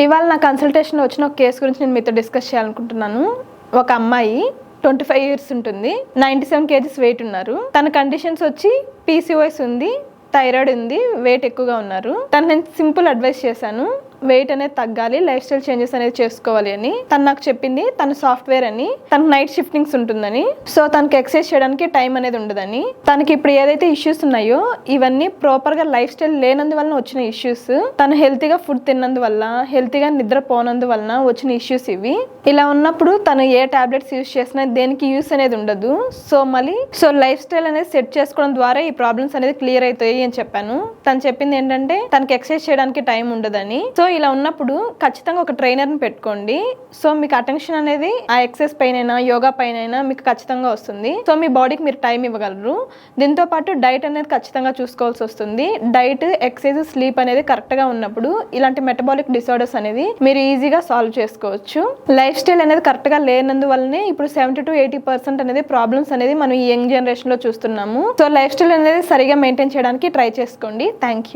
ఇవాళ నా కన్సల్టేషన్లో వచ్చిన ఒక కేసు గురించి నేను మీతో డిస్కస్ చేయాలనుకుంటున్నాను. ఒక అమ్మాయి 25 years ఉంటుంది, 97 kgs వెయిట్ ఉన్నారు. తన కండిషన్స్ వచ్చి PCOS ఉంది, థైరాయిడ్ ఉంది, వెయిట్ ఎక్కువగా ఉన్నారు. నేను సింపుల్ అడ్వైస్ చేశాను, వెయిట్ అనేది తగ్గాలి, లైఫ్ స్టైల్ చేంజెస్ అనేది చేసుకోవాలి అని. తను నాకు చెప్పింది తను సాఫ్ట్వేర్ అని, తనకు నైట్ షిఫ్టింగ్స్ ఉంటుందని, సో తనకి ఎక్సర్సైజ్ చేయడానికి టైం అనేది ఉండదని. తనకి ఇప్పుడు ఏదైతే ఇష్యూస్ ఉన్నాయో ఇవన్నీ ప్రాపర్గా లైఫ్ స్టైల్ లేనందువలన వచ్చిన ఇష్యూస్. తను హెల్తీగా ఫుడ్ తిన్నందువల్ల, హెల్తీగా నిద్రపోనందువలన వచ్చిన ఇష్యూస్ ఇవి. ఇలా ఉన్నప్పుడు తను ఏ టాబ్లెట్స్ యూస్ చేసినా దేనికి యూస్ అనేది ఉండదు. సో లైఫ్ స్టైల్ అనేది సెట్ చేసుకోవడం ద్వారా ఈ ప్రాబ్లమ్స్ అనేది క్లియర్ అవుతాయి అని చెప్పాను. తను చెప్పింది ఏంటంటే తనకి ఎక్సర్సైజ్ చేయడానికి టైం ఉండదని. సో ఇలా ఉన్నప్పుడు ఖచ్చితంగా ఒక ట్రైనర్ని పెట్టుకోండి. సో మీకు అటెన్షన్ అనేది ఆ ఎక్సర్సైజ్ పైన, యోగా పైన మీకు ఖచ్చితంగా వస్తుంది. సో మీ బాడీకి మీరు టైం ఇవ్వగలరు. దీంతో పాటు డైట్ అనేది ఖచ్చితంగా చూసుకోవాల్సి వస్తుంది. డైట్, ఎక్సర్సైజ్, స్లీప్ అనేది కరెక్ట్గా ఉన్నప్పుడు ఇలాంటి మెటబాలిక్ డిసార్డర్స్ అనేది మీరు ఈజీగా సాల్వ్ చేసుకోవచ్చు. లైఫ్ స్టైల్ అనేది కరెక్ట్గా లేనందువల్లనే ఇప్పుడు 70 to 80% అనేది ప్రాబ్లమ్స్ అనేది మనం ఈ యంగ్ జనరేషన్లో చూస్తున్నాము. సో లైఫ్ స్టైల్ అనేది సరిగా మెయింటైన్ చేయడానికి ట్రై చేసుకోండి. Thank you.